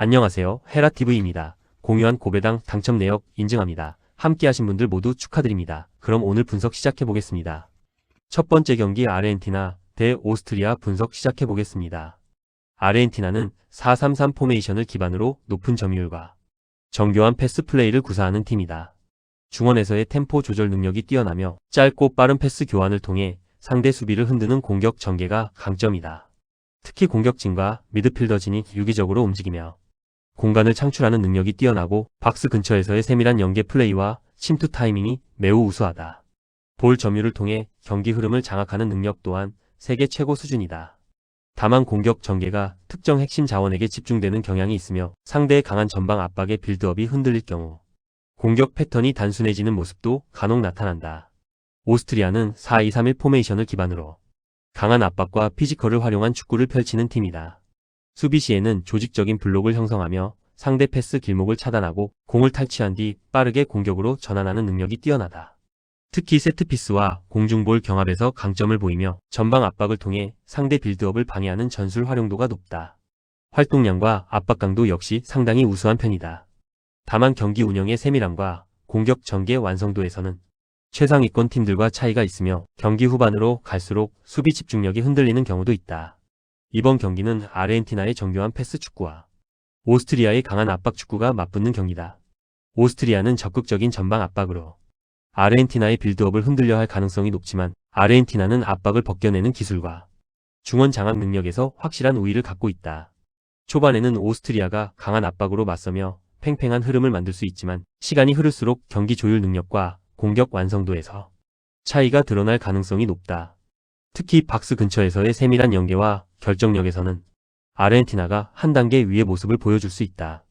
안녕하세요. 헤라TV입니다. 공유한 고배당 당첨 내역 인증합니다. 함께 하신 분들 모두 축하드립니다. 그럼 오늘 분석 시작해 보겠습니다. 첫 번째 경기 아르헨티나 대 오스트리아 분석 시작해 보겠습니다. 아르헨티나는 4-3-3 포메이션을 기반으로 높은 점유율과 정교한 패스 플레이를 구사하는 팀이다. 중원에서의 템포 조절 능력이 뛰어나며 짧고 빠른 패스 교환을 통해 상대 수비를 흔드는 공격 전개가 강점이다. 특히 공격진과 미드필더진이 유기적으로 움직이며 공간을 창출하는 능력이 뛰어나고 박스 근처에서의 세밀한 연계 플레이와 침투 타이밍이 매우 우수하다. 볼 점유를 통해 경기 흐름을 장악하는 능력 또한 세계 최고 수준이다. 다만 공격 전개가 특정 핵심 자원에게 집중되는 경향이 있으며 상대의 강한 전방 압박의 빌드업이 흔들릴 경우 공격 패턴이 단순해지는 모습도 간혹 나타난다. 오스트리아는 4-2-3-1 포메이션을 기반으로 강한 압박과 피지컬을 활용한 축구를 펼치는 팀이다. 수비 시에는 조직적인 블록을 형성하며 상대 패스 길목을 차단하고 공을 탈취한 뒤 빠르게 공격으로 전환하는 능력이 뛰어나다. 특히 세트피스와 공중볼 경합에서 강점을 보이며 전방 압박을 통해 상대 빌드업을 방해하는 전술 활용도가 높다. 활동량과 압박 강도 역시 상당히 우수한 편이다. 다만 경기 운영의 세밀함과 공격 전개 완성도에서는 최상위권 팀들과 차이가 있으며 경기 후반으로 갈수록 수비 집중력이 흔들리는 경우도 있다. 이번 경기는 아르헨티나의 정교한 패스 축구와 오스트리아의 강한 압박 축구가 맞붙는 경기다. 오스트리아는 적극적인 전방 압박으로 아르헨티나의 빌드업을 흔들려 할 가능성이 높지만 아르헨티나는 압박을 벗겨내는 기술과 중원 장악 능력에서 확실한 우위를 갖고 있다. 초반에는 오스트리아가 강한 압박으로 맞서며 팽팽한 흐름을 만들 수 있지만 시간이 흐를수록 경기 조율 능력과 공격 완성도에서 차이가 드러날 가능성이 높다. 특히 박스 근처에서의 세밀한 연계와 결정력에서는 아르헨티나가 한 단계 위의 모습을 보여줄 수 있다.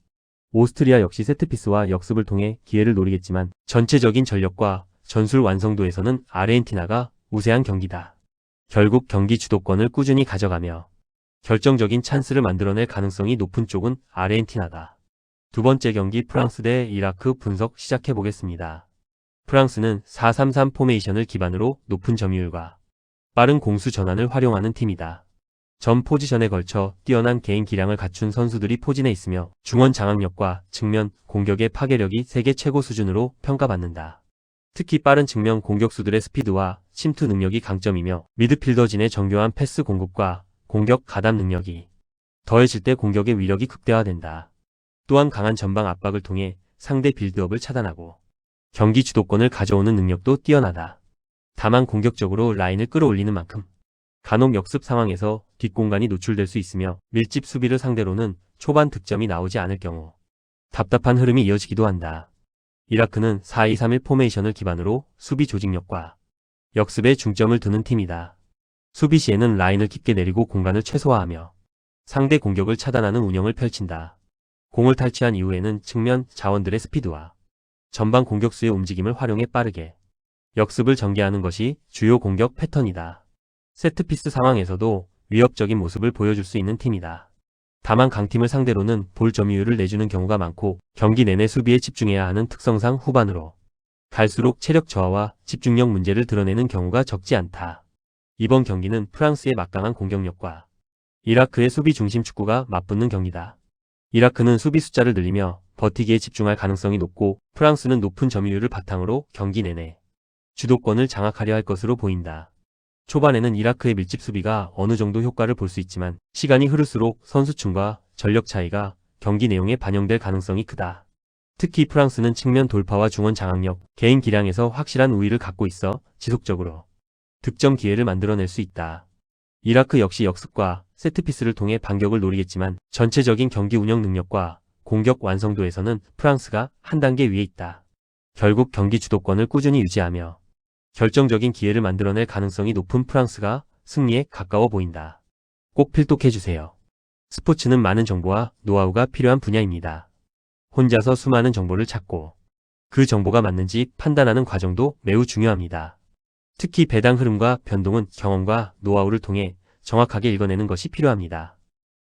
오스트리아 역시 세트피스와 역습을 통해 기회를 노리겠지만 전체적인 전력과 전술 완성도에서는 아르헨티나가 우세한 경기다. 결국 경기 주도권을 꾸준히 가져가며 결정적인 찬스를 만들어낼 가능성이 높은 쪽은 아르헨티나다. 두 번째 경기 프랑스 대 이라크 분석 시작해 보겠습니다. 프랑스는 4-3-3 포메이션을 기반으로 높은 점유율과 빠른 공수 전환을 활용하는 팀이다. 전 포지션에 걸쳐 뛰어난 개인 기량을 갖춘 선수들이 포진해 있으며 중원 장악력과 측면 공격의 파괴력이 세계 최고 수준으로 평가받는다. 특히 빠른 측면 공격수들의 스피드와 침투 능력이 강점이며 미드필더진의 정교한 패스 공급과 공격 가담 능력이 더해질 때 공격의 위력이 극대화된다. 또한 강한 전방 압박을 통해 상대 빌드업을 차단하고 경기 주도권을 가져오는 능력도 뛰어나다. 다만 공격적으로 라인을 끌어올리는 만큼 간혹 역습 상황에서 뒷공간이 노출될 수 있으며 밀집 수비를 상대로는 초반 득점이 나오지 않을 경우 답답한 흐름이 이어지기도 한다. 이라크는 4-2-3-1 포메이션을 기반으로 수비 조직력과 역습에 중점을 두는 팀이다. 수비 시에는 라인을 깊게 내리고 공간을 최소화하며 상대 공격을 차단하는 운영을 펼친다. 공을 탈취한 이후에는 측면 자원들의 스피드와 전방 공격수의 움직임을 활용해 빠르게 역습을 전개하는 것이 주요 공격 패턴이다. 세트피스 상황에서도 위협적인 모습을 보여줄 수 있는 팀이다. 다만 강팀을 상대로는 볼 점유율을 내주는 경우가 많고 경기 내내 수비에 집중해야 하는 특성상 후반으로 갈수록 체력 저하와 집중력 문제를 드러내는 경우가 적지 않다. 이번 경기는 프랑스의 막강한 공격력과 이라크의 수비 중심 축구가 맞붙는 경기다. 이라크는 수비 숫자를 늘리며 버티기에 집중할 가능성이 높고 프랑스는 높은 점유율을 바탕으로 경기 내내 주도권을 장악하려 할 것으로 보인다. 초반에는 이라크의 밀집 수비가 어느 정도 효과를 볼 수 있지만 시간이 흐를수록 선수층과 전력 차이가 경기 내용에 반영될 가능성이 크다. 특히 프랑스는 측면 돌파와 중원 장악력, 개인 기량에서 확실한 우위를 갖고 있어 지속적으로 득점 기회를 만들어낼 수 있다. 이라크 역시 역습과 세트피스를 통해 반격을 노리겠지만 전체적인 경기 운영 능력과 공격 완성도에서는 프랑스가 한 단계 위에 있다. 결국 경기 주도권을 꾸준히 유지하며 결정적인 기회를 만들어낼 가능성이 높은 프랑스가 승리에 가까워 보인다. 꼭 필독해주세요. 스포츠는 많은 정보와 노하우가 필요한 분야입니다. 혼자서 수많은 정보를 찾고 그 정보가 맞는지 판단하는 과정도 매우 중요합니다. 특히 배당 흐름과 변동은 경험과 노하우를 통해 정확하게 읽어내는 것이 필요합니다.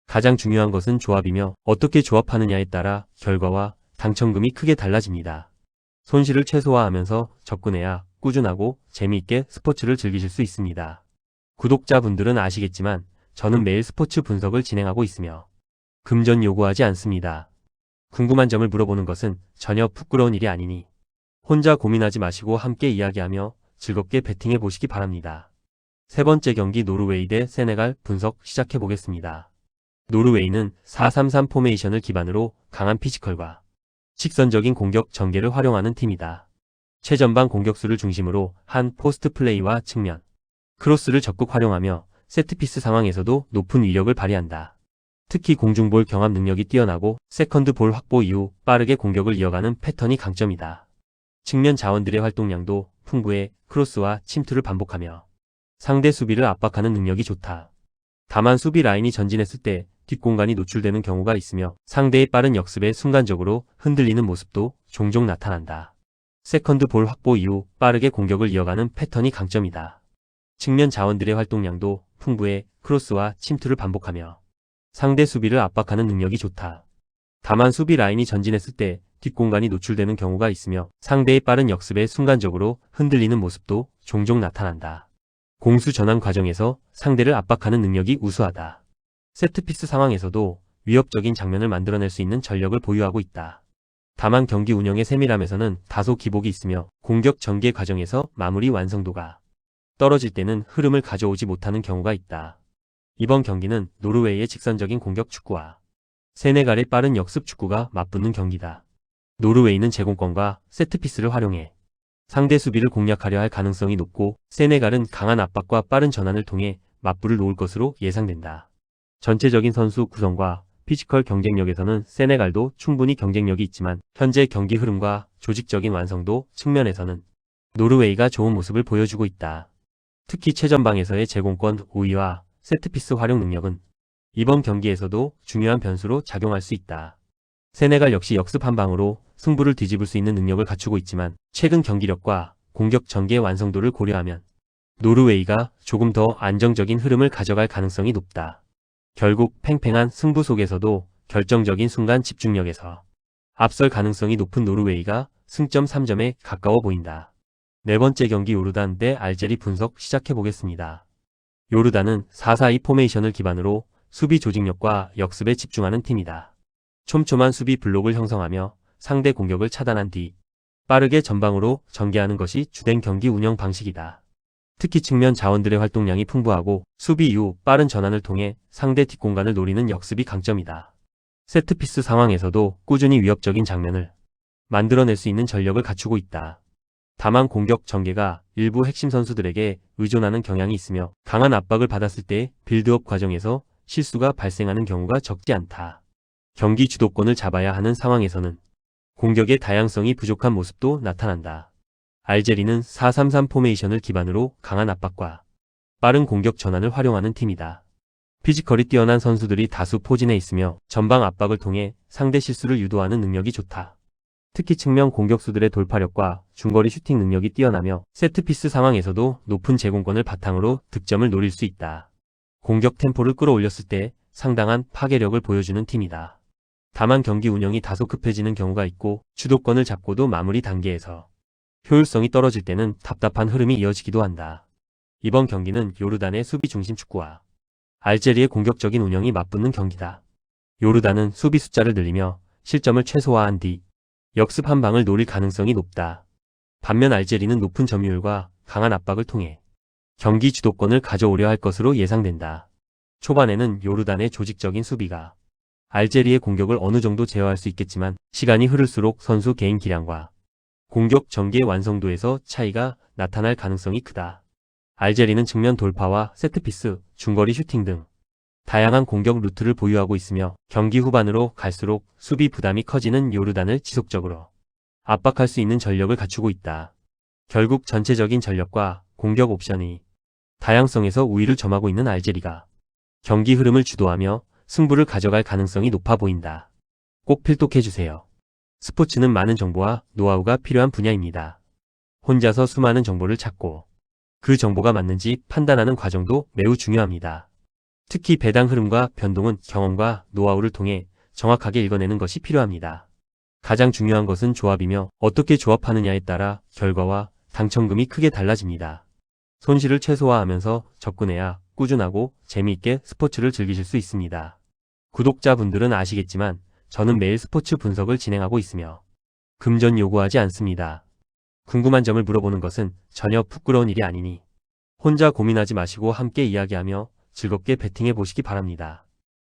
가장 중요한 것은 조합이며 어떻게 조합하느냐에 따라 결과와 당첨금이 크게 달라집니다. 손실을 최소화하면서 접근해야 꾸준하고 재미있게 스포츠를 즐기실 수 있습니다. 구독자분들은 아시겠지만 저는 매일 스포츠 분석을 진행하고 있으며 금전 요구하지 않습니다. 궁금한 점을 물어보는 것은 전혀 부끄러운 일이 아니니 혼자 고민하지 마시고 함께 이야기하며 즐겁게 배팅해 보시기 바랍니다. 세 번째 경기 노르웨이 대 세네갈 분석 시작해 보겠습니다. 노르웨이는 4-3-3 포메이션을 기반으로 강한 피지컬과 직선적인 공격 전개를 활용하는 팀이다. 최전방 공격수를 중심으로 한 포스트 플레이와 측면, 크로스를 적극 활용하며 세트피스 상황에서도 높은 위력을 발휘한다. 특히 공중볼 경합 능력이 뛰어나고 세컨드 볼 확보 이후 빠르게 공격을 이어가는 패턴이 강점이다. 측면 자원들의 활동량도 풍부해 크로스와 침투를 반복하며 상대 수비를 압박하는 능력이 좋다. 다만 수비 라인이 전진했을 때 뒷공간이 노출되는 경우가 있으며 상대의 빠른 역습에 순간적으로 흔들리는 모습도 종종 나타난다. 세컨드 볼 확보 이후 빠르게 공격을 이어가는 패턴이 강점이다. 측면 자원들의 활동량도 풍부해 크로스와 침투를 반복하며 상대 수비를 압박하는 능력이 좋다. 다만 수비 라인이 전진했을 때 뒷공간이 노출되는 경우가 있으며 상대의 빠른 역습에 순간적으로 흔들리는 모습도 종종 나타난다. 공수 전환 과정에서 상대를 압박하는 능력이 우수하다. 세트피스 상황에서도 위협적인 장면을 만들어낼 수 있는 전력을 보유하고 있다. 다만 경기 운영의 세밀함에서는 다소 기복이 있으며 공격 전개 과정에서 마무리 완성도가 떨어질 때는 흐름을 가져오지 못하는 경우가 있다. 이번 경기는 노르웨이의 직선적인 공격 축구와 세네갈의 빠른 역습 축구가 맞붙는 경기다. 노르웨이는 제공권과 세트피스를 활용해 상대 수비를 공략하려 할 가능성이 높고 세네갈은 강한 압박과 빠른 전환을 통해 맞불을 놓을 것으로 예상된다. 전체적인 선수 구성과 피지컬 경쟁력에서는 세네갈도 충분히 경쟁력이 있지만 현재 경기 흐름과 조직적인 완성도 측면에서는 노르웨이가 좋은 모습을 보여주고 있다. 특히 최전방에서의 제공권 우위와 세트피스 활용 능력은 이번 경기에서도 중요한 변수로 작용할 수 있다. 세네갈 역시 역습 한 방으로 승부를 뒤집을 수 있는 능력을 갖추고 있지만 최근 경기력과 공격 전개 완성도를 고려하면 노르웨이가 조금 더 안정적인 흐름을 가져갈 가능성이 높다. 결국 팽팽한 승부 속에서도 결정적인 순간 집중력에서 앞설 가능성이 높은 노르웨이가 승점 3점에 가까워 보인다. 네 번째 경기 요르단 대 알제리 분석 시작해 보겠습니다. 요르단은 4-4-2 포메이션을 기반으로 수비 조직력과 역습에 집중하는 팀이다. 촘촘한 수비 블록을 형성하며 상대 공격을 차단한 뒤 빠르게 전방으로 전개하는 것이 주된 경기 운영 방식이다. 특히 측면 자원들의 활동량이 풍부하고 수비 이후 빠른 전환을 통해 상대 뒷공간을 노리는 역습이 강점이다. 세트피스 상황에서도 꾸준히 위협적인 장면을 만들어낼 수 있는 전력을 갖추고 있다. 다만 공격 전개가 일부 핵심 선수들에게 의존하는 경향이 있으며 강한 압박을 받았을 때 빌드업 과정에서 실수가 발생하는 경우가 적지 않다. 경기 주도권을 잡아야 하는 상황에서는 공격의 다양성이 부족한 모습도 나타난다. 알제리는 4-3-3 포메이션을 기반으로 강한 압박과 빠른 공격 전환을 활용하는 팀이다. 피지컬이 뛰어난 선수들이 다수 포진해 있으며 전방 압박을 통해 상대 실수를 유도하는 능력이 좋다. 특히 측면 공격수들의 돌파력과 중거리 슈팅 능력이 뛰어나며 세트피스 상황에서도 높은 제공권을 바탕으로 득점을 노릴 수 있다. 공격 템포를 끌어올렸을 때 상당한 파괴력을 보여주는 팀이다. 다만 경기 운영이 다소 급해지는 경우가 있고 주도권을 잡고도 마무리 단계에서 효율성이 떨어질 때는 답답한 흐름이 이어지기도 한다. 이번 경기는 요르단의 수비 중심 축구와 알제리의 공격적인 운영이 맞붙는 경기다. 요르단은 수비 숫자를 늘리며 실점을 최소화한 뒤 역습 한 방을 노릴 가능성이 높다. 반면 알제리는 높은 점유율과 강한 압박을 통해 경기 주도권을 가져오려 할 것으로 예상된다. 초반에는 요르단의 조직적인 수비가 알제리의 공격을 어느 정도 제어할 수 있겠지만 시간이 흐를수록 선수 개인 기량과 공격 전개 완성도에서 차이가 나타날 가능성이 크다. 알제리는 측면 돌파와 세트피스, 중거리 슈팅 등 다양한 공격 루트를 보유하고 있으며 경기 후반으로 갈수록 수비 부담이 커지는 요르단을 지속적으로 압박할 수 있는 전력을 갖추고 있다. 결국 전체적인 전력과 공격 옵션이 다양성에서 우위를 점하고 있는 알제리가 경기 흐름을 주도하며 승부를 가져갈 가능성이 높아 보인다. 꼭 필독해주세요. 스포츠는 많은 정보와 노하우가 필요한 분야입니다. 혼자서 수많은 정보를 찾고 그 정보가 맞는지 판단하는 과정도 매우 중요합니다. 특히 배당 흐름과 변동은 경험과 노하우를 통해 정확하게 읽어내는 것이 필요합니다. 가장 중요한 것은 조합이며 어떻게 조합하느냐에 따라 결과와 당첨금이 크게 달라집니다. 손실을 최소화하면서 접근해야 꾸준하고 재미있게 스포츠를 즐기실 수 있습니다. 구독자분들은 아시겠지만 저는 매일 스포츠 분석을 진행하고 있으며 금전 요구하지 않습니다. 궁금한 점을 물어보는 것은 전혀 부끄러운 일이 아니니 혼자 고민하지 마시고 함께 이야기하며 즐겁게 배팅해 보시기 바랍니다.